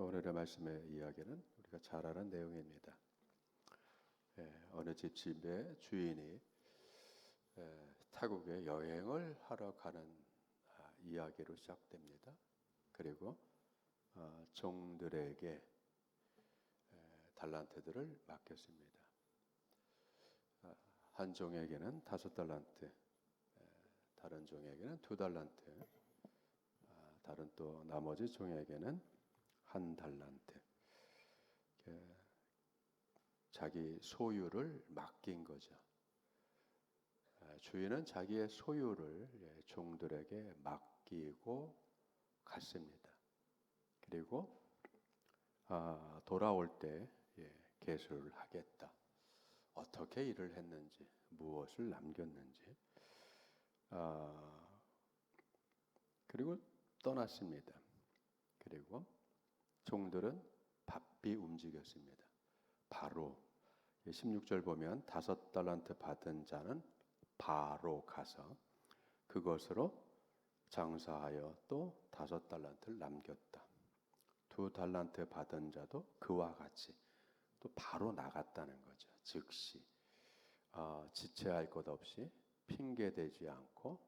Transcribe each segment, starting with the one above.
오늘의 말씀의 이야기는 우리가 잘 아는 내용입니다. 어느 집집의 주인이 타국에 여행을 하러 가는 이야기로 시작됩니다. 그리고 종들에게 달란트들을 맡겼습니다. 한 종에게는 5달란트, 다른 종에게는 2달란트, 다른 또 나머지 종에게는 1달란트. 자기 소유를 맡긴 거죠. 주인은 자기의 소유를 종들에게 맡기고 갔습니다. 그리고 돌아올 때 계수를 하겠다. 어떻게 일을 했는지, 무엇을 남겼는지. 그리고 떠났습니다. 그리고 종들은 바삐 움직였습니다. 바로 16절 보면 5달란트 받은 자는 바로 가서 그것으로 장사하여 또 5달란트를 남겼다. 2달란트 받은 자도 그와 같이 또 바로 나갔다는 거죠. 즉시 지체할 것 없이 핑계대지 않고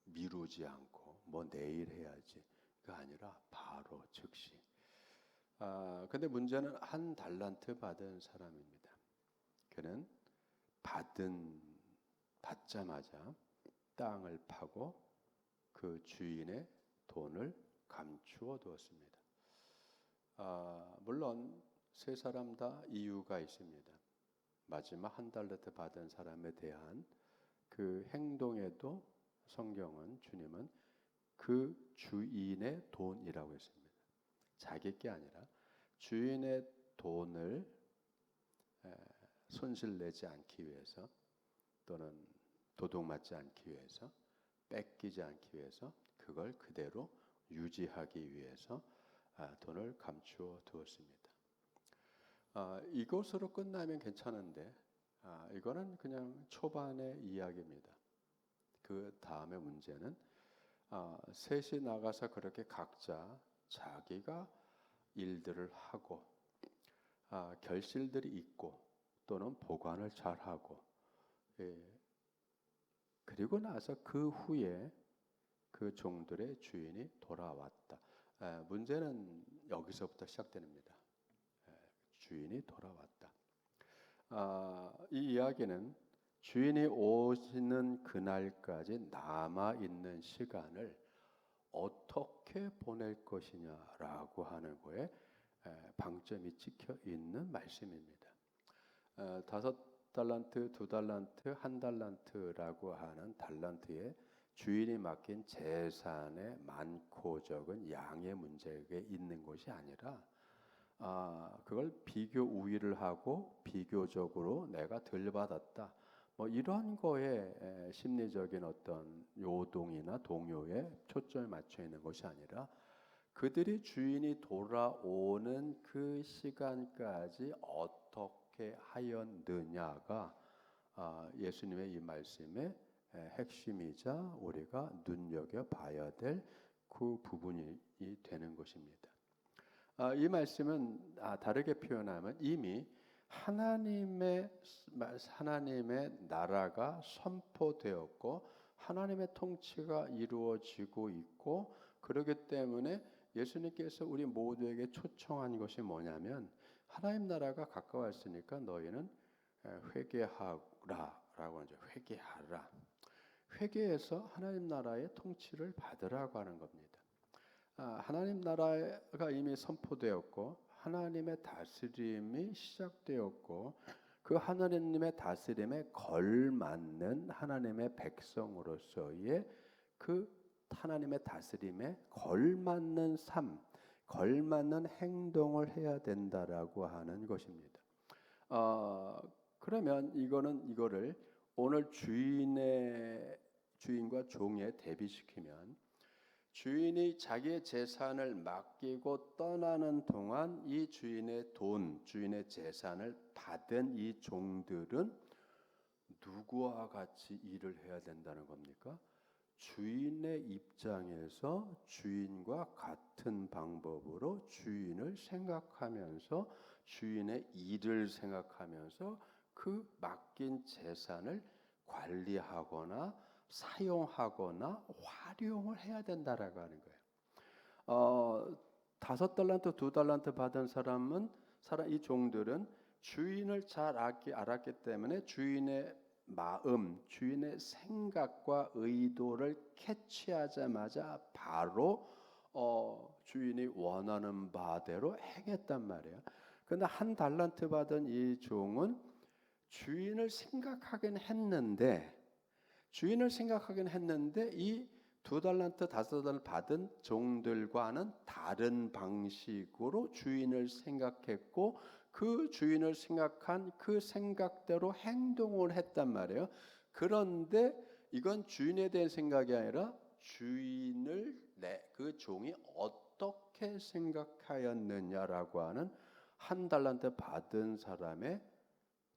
미루지 않고 뭐 내일 해야지 가 아니라 바로 즉시. 근데 문제는 1달란트 받은 사람입니다. 그는 받자마자 땅을 파고 그 주인의 돈을 감추어 두었습니다. 물론 세 사람 다 이유가 있습니다. 마지막 1달란트 받은 사람에 대한 그 행동에도 성경은, 주님은 그 주인의 돈이라고 했습니다. 자기 게 아니라 주인의 돈을 손실내지 않기 위해서, 또는 도둑맞지 않기 위해서, 뺏기지 않기 위해서, 그걸 그대로 유지하기 위해서 돈을 감추어 두었습니다. 이것으로 끝나면 괜찮은데 이거는 그냥 초반의 이야기입니다. 그 다음에 문제는 셋이 나가서 그렇게 각자 자기가 일들을 하고 결실들이 있고 또는 보관을 잘하고, 그리고 나서 그 후에 그 종들의 주인이 돌아왔다. 문제는 여기서부터 시작됩니다. 주인이 돌아왔다. 이 이야기는 주인이 오시는 그날까지 남아있는 시간을 어떻게 보낼 것이냐라고 하는 거에 방점이 찍혀 있는 말씀입니다. 5달란트, 2달란트, 1달란트라고 하는 달란트에 주인이 맡긴 재산의 많고 적은 양의 문제가 있는 것이 아니라 그걸 비교 우위를 하고 비교적으로 내가 덜 받았다, 뭐 이런 거에 심리적인 어떤 요동이나 동요에 초점을 맞춰 있는 것이 아니라 그들이 주인이 돌아오는 그 시간까지 어떻게 하였느냐가 예수님의 이 말씀의 핵심이자 우리가 눈여겨봐야 될 그 부분이 되는 것입니다. 이 말씀은 다르게 표현하면 이미 하나님의 나라가 선포되었고 하나님의 통치가 이루어지고 있고, 그렇기 때문에 예수님께서 우리 모두에게 초청한 것이 뭐냐면, 하나님 나라가 가까웠으니까 너희는 회개하라라고 하죠. 회개하라. 회개해서 하나님 나라의 통치를 받으라고 하는 겁니다. 하나님 나라가 이미 선포되었고 하나님의 다스림이 시작되었고, 그 하나님의 다스림에 걸맞는 하나님의 백성으로서의 그 하나님의 다스림에 걸맞는 삶, 걸맞는 행동을 해야 된다라고 하는 것입니다. 그러면 이거를 오늘 주인과 종에 대비시키면, 주인이 자기의 재산을 맡기고 떠나는 동안 이 주인의 돈, 주인의 재산을 받은 이 종들은 누구와 같이 일을 해야 된다는 겁니까? 주인의 입장에서 주인과 같은 방법으로 주인을 생각하면서 주인의 일을 생각하면서 그 맡긴 재산을 관리하거나 사용하거나 활용을 해야 된다라고 하는 거예요. 5달란트, 2달란트 받은 이 종들은 주인을 잘 알았기 때문에 주인의 마음, 주인의 생각과 의도를 캐치하자마자 바로 주인이 원하는 바대로 행했단 말이에요. 그런데 1달란트 받은 이 종은 주인을 생각하긴 했는데 이 2달란트, 5달란트 받은 종들과는 다른 방식으로 주인을 생각했고 그 주인을 생각한 그 생각대로 행동을 했단 말이에요. 그런데 이건 주인에 대한 생각이 아니라 주인을 그 종이 어떻게 생각하였느냐라고 하는 1달란트 받은 사람의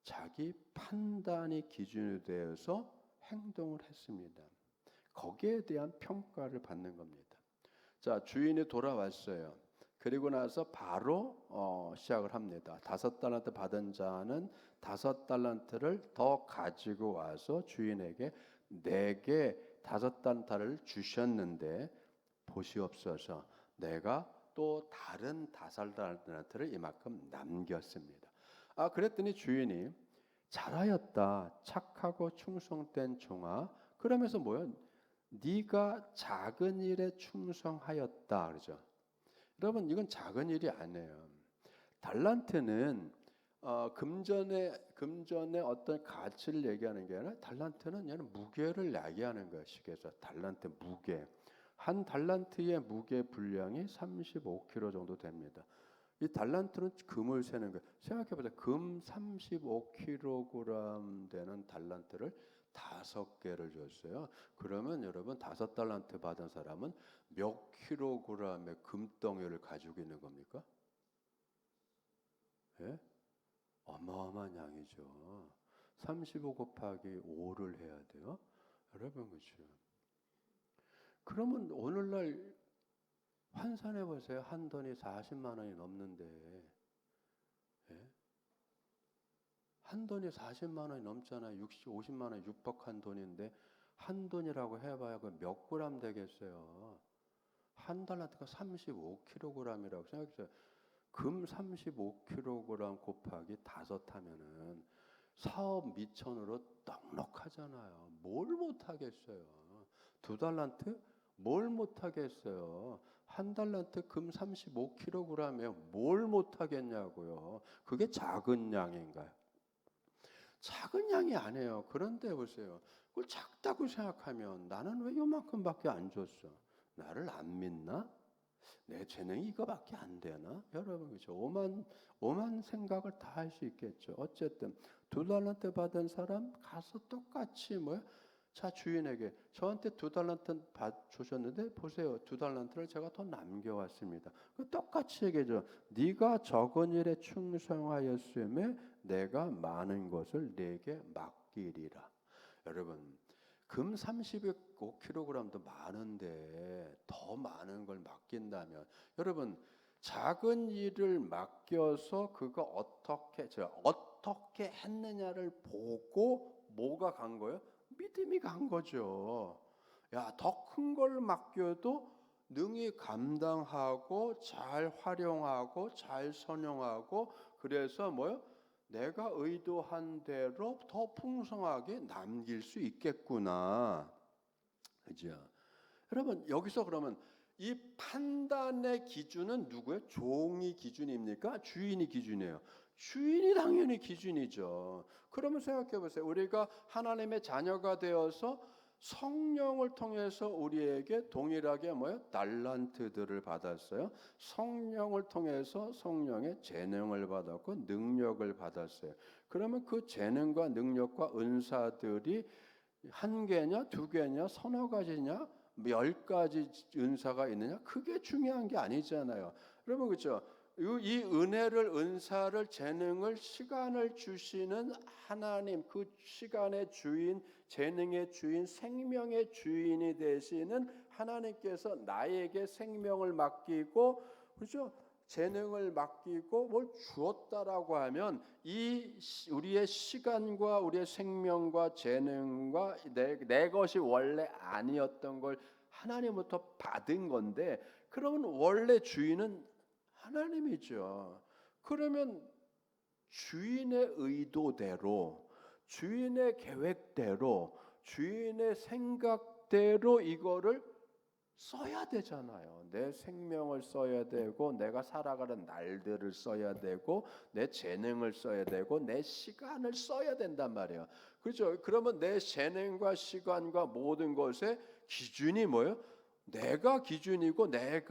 자기 판단이 기준이 되어서 행동을 했습니다. 거기에 대한 평가를 받는 겁니다. 자, 주인이 돌아왔어요. 그리고 나서 바로 시작을 합니다. 5달란트 받은 자는 5달란트를 더 가지고 와서 주인에게 내게 5달란트를 주셨는데 보시옵소서 내가 또 다른 5달란트를 이만큼 남겼습니다. 그랬더니 주인이 잘하였다 착하고 충성된 종아. 그러면서 뭐야? 네가 작은 일에 충성하였다 그러죠. 여러분 이건 작은 일이 아니에요. 달란트는 금전의 어떤 가치를 얘기하는 게 아니라 달란트는 얘는 무게를 얘기하는 것이겠죠. 달란트 무게. 한 달란트의 무게 분량이 35kg 정도 됩니다. 이 달란트는 금을 세는 거예요. 생각해보세요. 금 35kg 되는 달란트를 5개를 줬어요. 그러면 여러분 5달란트 받은 사람은 몇 킬로그램의 금덩이를 가지고 있는 겁니까? 예? 어마어마한 양이죠. 35 곱하기 5를 해야 돼요. 여러분 그렇죠. 그러면 오늘날 환산해 보세요. 한 돈이 40만 원이 넘는데, 예? 한 돈이 40만 원이 넘잖아요. 50만 원에 육박한 돈인데 한 돈이라고 해봐야 그 몇 그램 되겠어요. 한 달란트가 35kg이라고 생각해보세요. 금 35kg 곱하기 5 하면은 사업 미천으로 떡록하잖아요. 뭘 못하겠어요. 2달란트? 뭘 못하겠어요. 한 달란트 금 35kg이면 뭘 못하겠냐고요. 그게 작은 양인가요? 작은 양이 아니에요. 그런데 보세요. 그걸 작다고 생각하면 나는 왜 요만큼밖에 안 줬어? 나를 안 믿나? 내 재능이 이거밖에 안 되나? 여러분 그렇죠. 오만 생각을 다 할 수 있겠죠. 어쨌든 2달란트 받은 사람 가서 똑같이 자 주인에게 저한테 2달란트 주셨는데 보세요. 2달란트를 제가 더 남겨왔습니다. 똑같이 얘기죠. 네가 적은 일에 충성하였음에 내가 많은 것을 네게 맡기리라. 여러분 금 35kg도 많은데 더 많은 걸 맡긴다면 여러분 작은 일을 맡겨서 그거 어떻게 했느냐를 보고 뭐가 간 거예요? 믿음이 간 거죠. 야, 더 큰 걸 맡겨도 능히 감당하고 잘 활용하고 잘 선용하고 그래서 내가 의도한 대로 더 풍성하게 남길 수 있겠구나. 그죠? 여러분 여기서 그러면 이 판단의 기준은 누구예요? 종이 기준입니까? 주인이 기준이에요. 주인이 당연히 기준이죠. 그러면 생각해 보세요. 우리가 하나님의 자녀가 되어서 성령을 통해서 우리에게 동일하게 달란트들을 받았어요. 성령을 통해서 성령의 재능을 받았고 능력을 받았어요. 그러면 그 재능과 능력과 은사들이 한 개냐, 2개냐, 서너 가지냐, 10가지 은사가 있느냐? 그게 중요한 게 아니잖아요. 여러분 그렇죠? 이 은혜를, 은사를, 재능을, 시간을 주시는 하나님, 그 시간의 주인, 재능의 주인, 생명의 주인이 되시는 하나님께서 나에게 생명을 맡기고, 그렇죠? 재능을 맡기고 뭘 주었다라고 하면 이 우리의 시간과 우리의 생명과 재능과 내 것이 원래 아니었던 걸 하나님부터 받은 건데, 그러면 원래 주인은 하나님이죠. 그러면 주인의 의도대로, 주인의 계획대로, 주인의 생각대로 이거를 써야 되잖아요. 내 생명을 써야 되고, 내가 살아가는 날들을 써야 되고, 내 재능을 써야 되고, 내 시간을 써야 된단 말이에요. 그렇죠? 그러면 내 재능과 시간과 모든 것의 기준이 뭐예요? 내가 기준이고, 내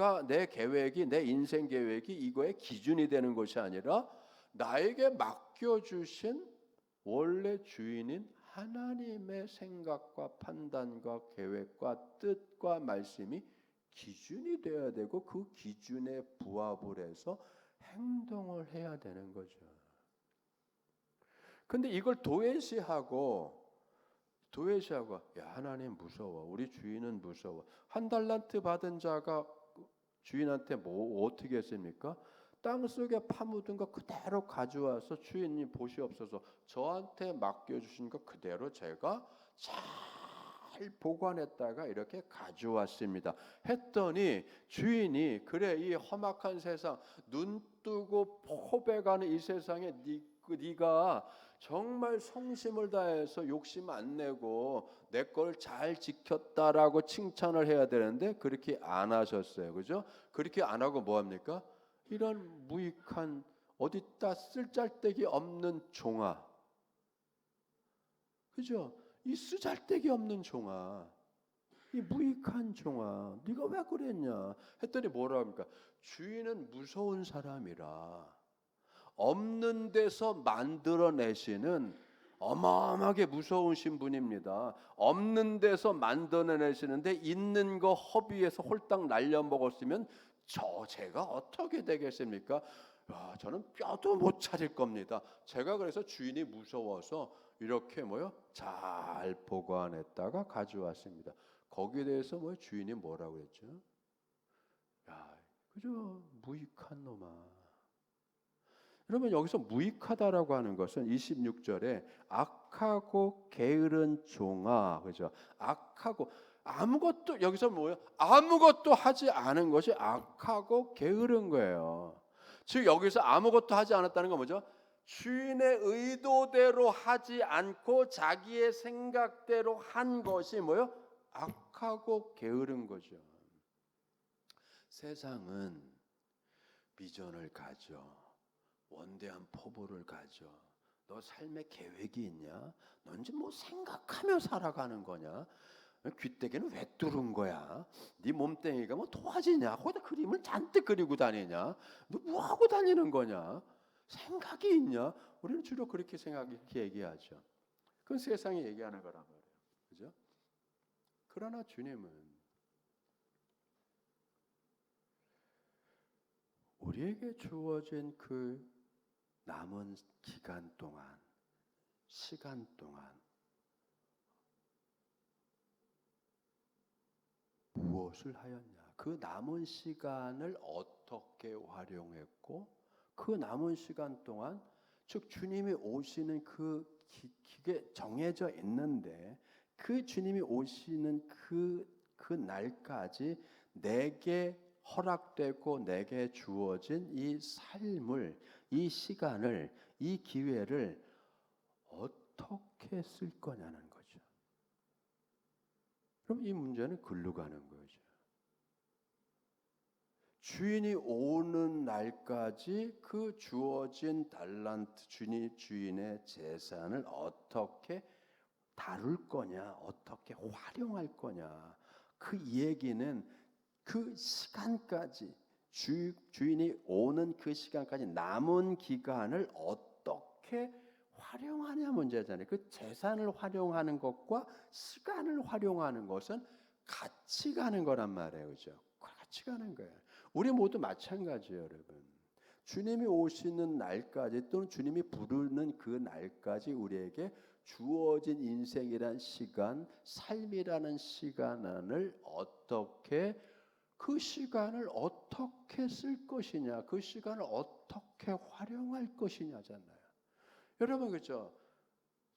계획이, 내 인생 계획이 이거의 기준이 되는 것이 아니라 나에게 맡겨주신 원래 주인인 하나님의 생각과 판단과 계획과 뜻과 말씀이 기준이 되어야 되고, 그 기준에 부합을 해서 행동을 해야 되는 거죠. 근데 이걸 도외시하고 야, 하나님 무서워, 우리 주인은 무서워. 한 달란트 받은 자가 주인한테 뭐 어떻게 했습니까? 땅속에 파묻은 거 그대로 가져와서, 주인님 보시옵소서, 저한테 맡겨주신 거 그대로 제가 잘 보관했다가 이렇게 가져왔습니다 했더니, 주인이 그래, 이 험악한 세상, 눈 뜨고 포배가는 이 세상에 네가 정말 성심을 다해서 욕심 안 내고 내 걸 잘 지켰다라고 칭찬을 해야 되는데 그렇게 안 하셨어요. 그죠? 그렇게 안 하고 뭐 합니까? 이런 무익한, 어디다 쓸잘데기 없는 종아. 그죠? 이 쓰잘데기 없는 종아, 이 무익한 종아, 네가 왜 그랬냐 했더니 뭐라 합니까? 주인은 무서운 사람이라 없는 데서 만들어내시는 어마어마하게 무서우신 분입니다. 없는 데서 만들어내시는데 있는 거 허비에서 홀딱 날려 먹었으면 제가 어떻게 되겠습니까? 야, 저는 뼈도 못 차릴 겁니다. 제가 그래서 주인이 무서워서 이렇게 잘 보관했다가 가져왔습니다. 거기에 대해서 주인이 뭐라고 했죠? 야, 그저 무익한 놈아. 여러분, 여기서 무익하다라고 하는 것은 26절에 악하고 게으른 종아, 그죠? 악하고, 아무것도, 여기서 뭐예요? 아무것도 하지 않은 것이 악하고 게으른 거예요. 즉 여기서 아무것도 하지 않았다는 건 뭐죠? 주인의 의도대로 하지 않고 자기의 생각대로 한 것이 뭐예요? 악하고 게으른 거죠. 세상은 비전을 가져, 원대한 포부를 가져. 너 삶의 계획이 있냐? 넌 지금 뭐 생각하며 살아가는 거냐? 귀때기는 왜 뚫은 거야? 네 몸뚱이가 뭐 도화지냐? 거기다 그림을 잔뜩 그리고 다니냐? 너 뭐 하고 다니는 거냐? 생각이 있냐? 우리는 주로 그렇게 얘기하죠. 그건 세상이 얘기하는 거란 말이에요. 그죠? 그러나 주님은 우리에게 주어진 그 남은 기간 동안, 시간 동안 무엇을 하였냐? 그 남은 시간을 어떻게 활용했고, 그 남은 시간 동안, 즉 주님이 오시는 그 기게 정해져 있는데, 그 주님이 오시는 그 날까지 내게 허락되고 내게 주어진 이 삶을, 이 시간을, 이 기회를 어떻게 쓸 거냐는 거죠. 그럼 이 문제는 글로 가는 거죠. 주인이 오는 날까지 그 주어진 달란트, 주인의 재산을 어떻게 다룰 거냐, 어떻게 활용할 거냐. 그 얘기는 그 시간까지, 주인이 오는 그 시간까지 남은 기간을 어떻게 활용하냐 문제잖아요. 그 재산을 활용하는 것과 시간을 활용하는 것은 같이 가는 거란 말이에요. 그죠? 같이 가는 거예요. 우리 모두 마찬가지예요, 여러분. 주님이 오시는 날까지 또는 주님이 부르는 그 날까지 우리에게 주어진 인생이란 시간, 삶이라는 시간을 어떻게 그 시간을 어떻게 쓸 것이냐, 그 시간을 어떻게 활용할 것이냐잖아요. 여러분 그렇죠?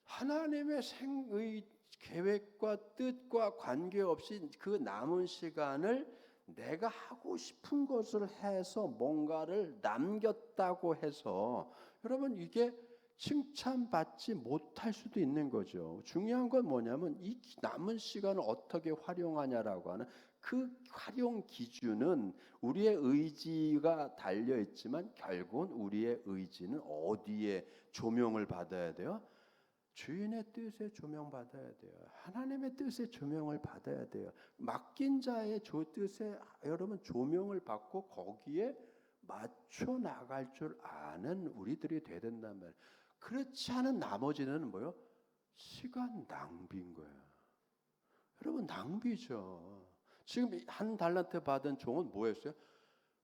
하나님의 생의 계획과 뜻과 관계없이 그 남은 시간을 내가 하고 싶은 것을 해서 뭔가를 남겼다고 해서 여러분 이게 칭찬받지 못할 수도 있는 거죠. 중요한 건 뭐냐면 이 남은 시간을 어떻게 활용하냐라고 하는 그 활용 기준은 우리의 의지가 달려 있지만 결국은 우리의 의지는 어디에 조명을 받아야 돼요? 주인의 뜻에 조명받아야 돼요. 하나님의 뜻에 조명을 받아야 돼요. 맡긴 자의 뜻에 여러분 조명을 받고 거기에 맞춰 나갈 줄 아는 우리들이 돼야 된단 말이에요. 그렇지 않은 나머지는 뭐요? 시간 낭비인 거예요. 여러분 낭비죠. 지금 한 달란트 받은 종은 뭐 했어요?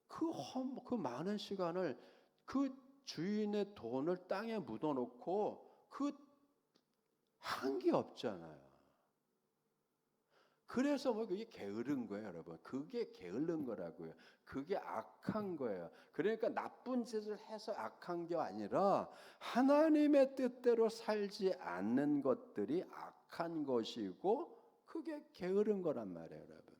그 많은 시간을 그 주인의 돈을 땅에 묻어놓고 한 게 없잖아요. 그래서 뭐 그게 게으른 거예요, 여러분. 그게 게으른 거라고요. 그게 악한 거예요. 그러니까 나쁜 짓을 해서 악한 게 아니라 하나님의 뜻대로 살지 않는 것들이 악한 것이고 그게 게으른 거란 말이에요, 여러분.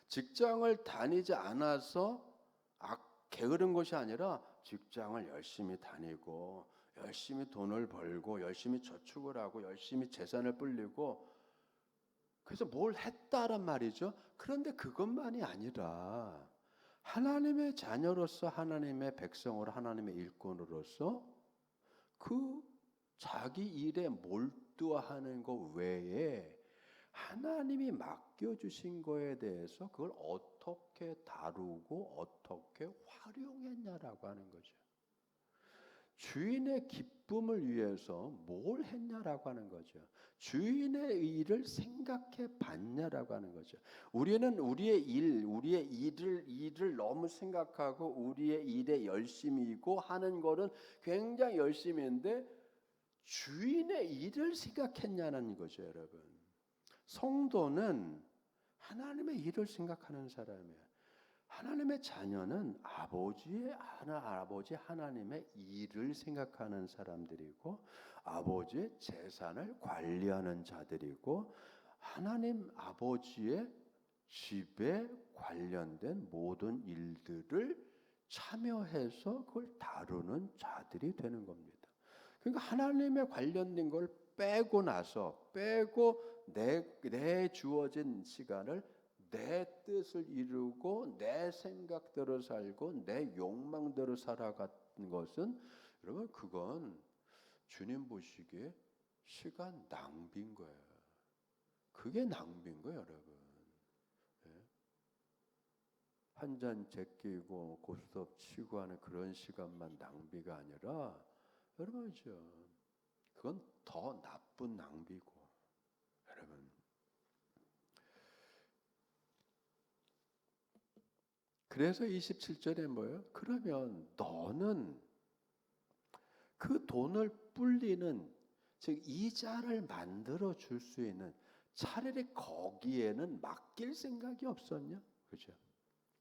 직장을 다니지 않아서 게으른 것이 아니라 직장을 열심히 다니고 열심히 돈을 벌고 열심히 저축을 하고 열심히 재산을 불리고 그래서 뭘 했다란 말이죠. 그런데 그것만이 아니라 하나님의 자녀로서 하나님의 백성으로 하나님의 일꾼으로서 그 자기 일에 몰두하는 것 외에 하나님이 맡겨주신 거에 대해서 그걸 어떻게 다루고 어떻게 활용했냐라고 하는 거죠. 주인의 기쁨을 위해서 뭘 했냐라고 하는 거죠. 주인의 일을 생각해 봤냐라고 하는 거죠. 우리는 우리의 일을 너무 생각하고 우리의 일에 열심이고 하는 거는 굉장히 열심인데 주인의 일을 생각했냐는 거죠, 여러분. 성도는 하나님의 일을 생각하는 사람이에요. 하나님의 자녀는 아버지 하나님의 일을 생각하는 사람들이고 아버지의 재산을 관리하는 자들이고 하나님 아버지의 집에 관련된 모든 일들을 참여해서 그걸 다루는 자들이 되는 겁니다. 그러니까 하나님에 관련된 걸 빼고 내 주어진 시간을 내 뜻을 이루고 내 생각대로 살고 내 욕망대로 살아가는 것은 여러분 그건 주님 보시기에 시간 낭비인 거예요. 그게 낭비인 거예요, 여러분. 한 잔 제끼고 고스톱 치고 하는 그런 시간만 낭비가 아니라 여러분이죠. 그건 더 나쁜 낭비고 여러분. 그래서 27절에 뭐예요? 그러면 너는 그 돈을 불리는 즉 이자를 만들어 줄 수 있는 차라리 거기에는 맡길 생각이 없었냐? 그죠?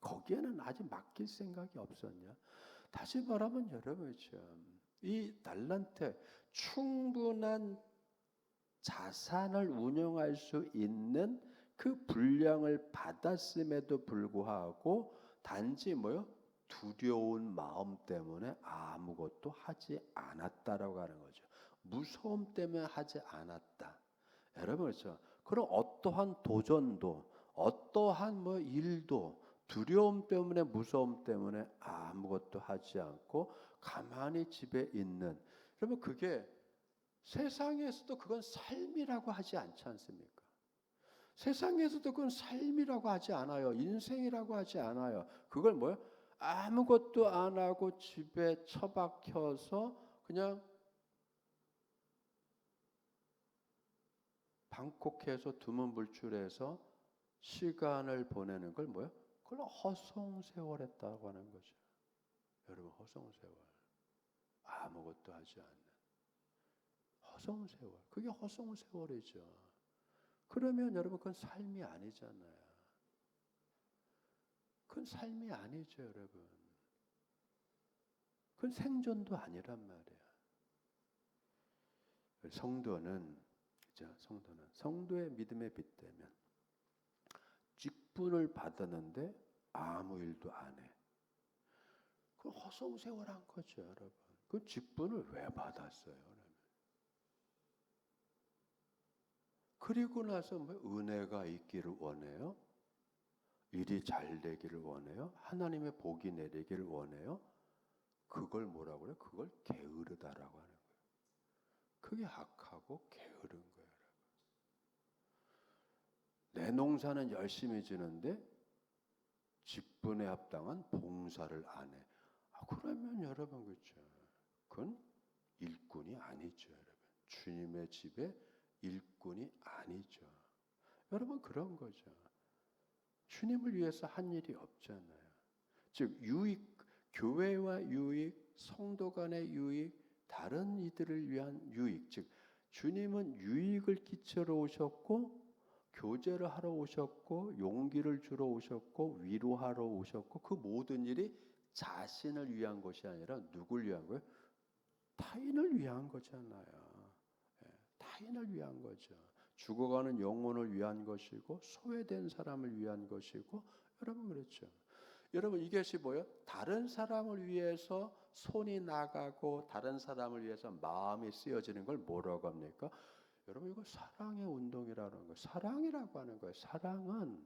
거기에는 아직 맡길 생각이 없었냐? 다시 말하면 여러분이죠. 이 달란트 충분한 자산을 운영할 수 있는 그 분량을 받았음에도 불구하고 단지 뭐요? 두려운 마음 때문에 아무것도 하지 않았다라고 하는 거죠. 무서움 때문에 하지 않았다. 여러분 그렇죠? 그럼 어떠한 도전도 어떠한 일도 두려움 때문에 무서움 때문에 아무것도 하지 않고 가만히 집에 있는 여러분 그게 세상에서도 그건 삶이라고 하지 않지 않습니까? 세상에서도 그건 삶이라고 하지 않아요. 인생이라고 하지 않아요. 그걸 뭐요? 아무것도 안 하고 집에 처박혀서 그냥 방콕해서 두문불출해서 시간을 보내는 걸 뭐요? 그걸 허송세월했다고 하는 거죠. 여러분, 허송세월. 아무것도 하지 않는 허송세월. 그게 허송세월이죠. 그러면 여러분, 그건 삶이 아니잖아요. 그건 삶이 아니죠, 여러분. 그건 생존도 아니란 말이에요. 성도는, 그죠? 성도의 믿음에 빗대면 직분을 받았는데 아무 일도 안 해. 그 허송세월한 거죠, 여러분. 그 직분을 왜 받았어요, 그러면? 그리고 나서 뭐 은혜가 있기를 원해요? 일이 잘 되기를 원해요? 하나님의 복이 내리기를 원해요? 그걸 뭐라고 그래요? 그걸 게으르다라고 하는 거예요. 그게 악하고 게으른 거예요. 내 농사는 열심히 지는데 직분에 합당한 봉사를 안 해. 그러면 여러분, 그렇죠. 그건 일꾼이 아니죠, 여러분. 주님의 집에 일꾼이 아니죠. 여러분, 그런 거죠. 주님을 위해서 한 일이 없잖아요. 즉 유익, 교회와 유익, 성도 간의 유익, 다른 이들을 위한 유익, 즉 주님은 유익을 끼치러 오셨고 교제를 하러 오셨고 용기를 주러 오셨고 위로하러 오셨고 그 모든 일이 자신을 위한 것이 아니라 누굴 위한 거예요? 타인을 위한 거잖아요. 타인을 위한 거죠. 죽어가는 영혼을 위한 것이고 소외된 사람을 위한 것이고 여러분 그렇죠. 여러분 이것이 뭐예요? 다른 사람을 위해서 손이 나가고 다른 사람을 위해서 마음이 쓰여지는 걸 뭐라고 합니까? 여러분 이거 사랑의 운동이라는 거예요. 사랑이라고 하는 거예요. 사랑은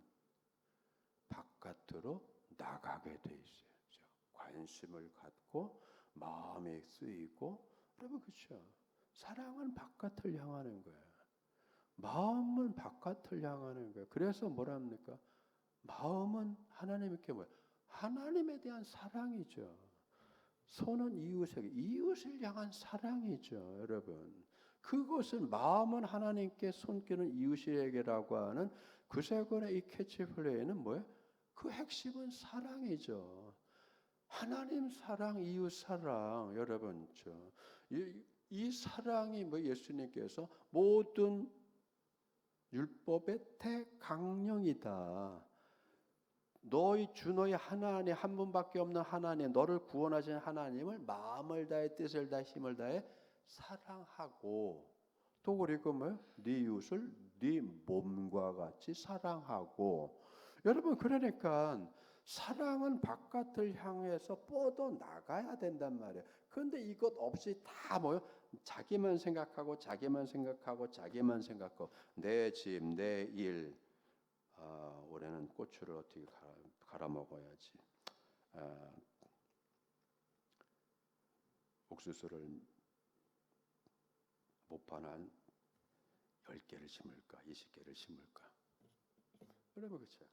바깥으로 나가게 돼 있어요. 그렇죠? 관심을 갖고 마음이 쓰이고 여러분 그렇죠. 사랑은 바깥을 향하는 거예요. 마음은 바깥을 향하는 거예요. 그래서 뭐라 합니까? 마음은 하나님께 뭐예요? 하나님에 대한 사랑이죠. 손은 이웃을 향한 사랑이죠, 여러분. 그것은 마음은 하나님께 손길은 이웃에게라고 하는 구세군의 이 캐치플레이는 뭐예요? 그 핵심은 사랑이죠. 하나님 사랑, 이웃 사랑, 여러분, 이 사랑이 뭐 예수님께서 모든 율법의 대강령이다. 너희 하나님 한 분밖에 없는 하나님, 너를 구원하신 하나님을 마음을 다해 뜻을 다해 힘을 다해 사랑하고 또 그리고 뭐 네 이웃을 네 몸과 같이 사랑하고 여러분 그러니까 사랑은 바깥을 향해서 뻗어 나가야 된단 말이에요. 그런데 이것 없이 다 뭐요? 자기만 생각하고 내 집, 내 일. 올해는 고추를 어떻게 갈아 먹어야지. 옥수수를 못판 한 10개를 심을까? 20개를 심을까? 여러분 그렇죠?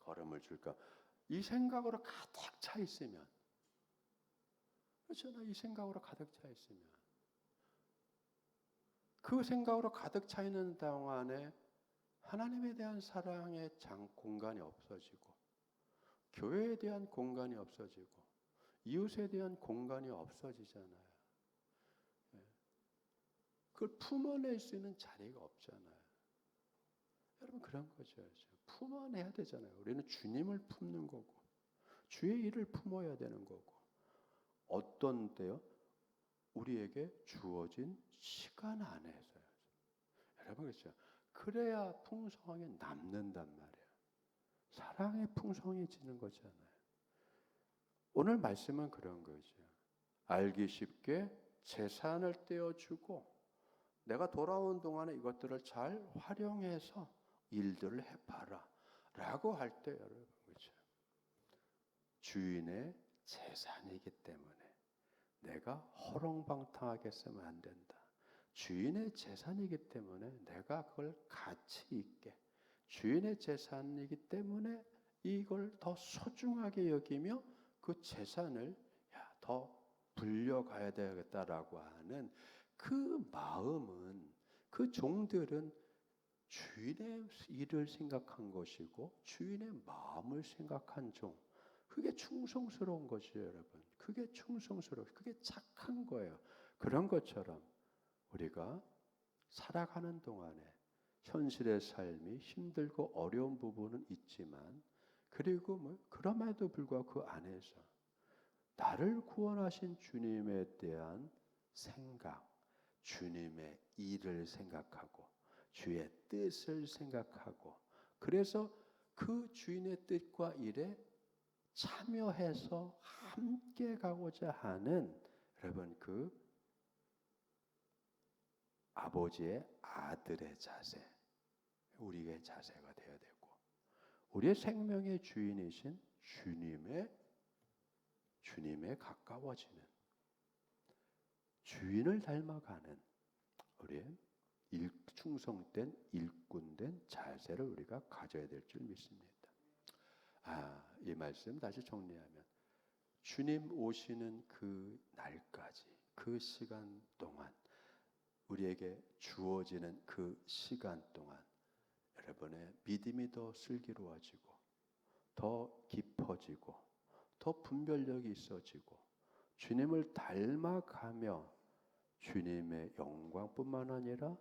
걸음을 줄까? 이 생각으로 가득 차 있으면 그렇잖아. 이 생각으로 가득 차 있으면 그 생각으로 가득 차 있는 동안에 하나님에 대한 사랑의 공간이 없어지고 교회에 대한 공간이 없어지고 이웃에 대한 공간이 없어지잖아요. 그걸 품어낼 수 있는 자리가 없잖아요. 여러분 그런 거죠. 품어내야 되잖아요. 우리는 주님을 품는 거고 주의 일을 품어야 되는 거고 어떤 때요? 우리에게 주어진 시간 안에서요. 여러분 그렇죠. 그래야 풍성하게 남는단 말이에요. 사랑의 풍성해지는 거잖아요. 오늘 말씀은 그런 거죠. 알기 쉽게 재산을 떼어주고 내가 돌아온 동안에 이것들을 잘 활용해서 일들을 해봐라 라고 할 때 여러분 그렇죠. 주인의 재산이기 때문에 내가 허롱방탕하게 쓰면 안 된다. 주인의 재산이기 때문에 내가 그걸 가치 있게 주인의 재산이기 때문에 이걸 더 소중하게 여기며 그 재산을 더 불려가야 되겠다라고 하는 그 마음은 그 종들은 주인의 일을 생각한 것이고 주인의 마음을 생각한 종. 그게 충성스러운 것이에요, 여러분. 그게 충성스러워. 그게 착한 거예요. 그런 것처럼 우리가 살아가는 동안에 현실의 삶이 힘들고 어려운 부분은 있지만 그리고 그럼에도 불구하고 그 안에서 나를 구원하신 주님에 대한 생각, 주님의 일을 생각하고 주의 뜻을 생각하고 그래서 그 주인의 뜻과 일에 참여해서 함께 가고자 하는 여러분 그 아버지의 아들의 자세, 우리의 자세가 되어야 되고 우리의 생명의 주인이신 주님에 가까워지는 주인을 닮아가는 우리의 충성된 일꾼된 자세를 우리가 가져야 될 줄 믿습니다. 이 말씀 다시 정리하면 주님 오시는 그 날까지 그 시간 동안 우리에게 주어지는 그 시간 동안 여러분의 믿음이 더 슬기로워지고 더 깊어지고 더 분별력이 있어지고 주님을 닮아가며 주님의 영광뿐만 아니라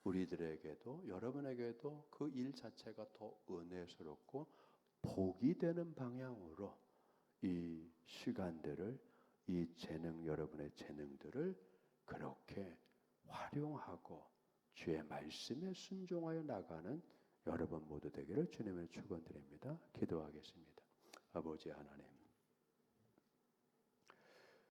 우리들에게도 여러분에게도 그 일 자체가 더 은혜스럽고 복이 되는 방향으로 이 시간들을 이 여러분의 재능들을 그렇게 활용하고 주의 말씀에 순종하여 나가는 여러분 모두 되기를 주님의 축원드립니다. 기도하겠습니다. 아버지 하나님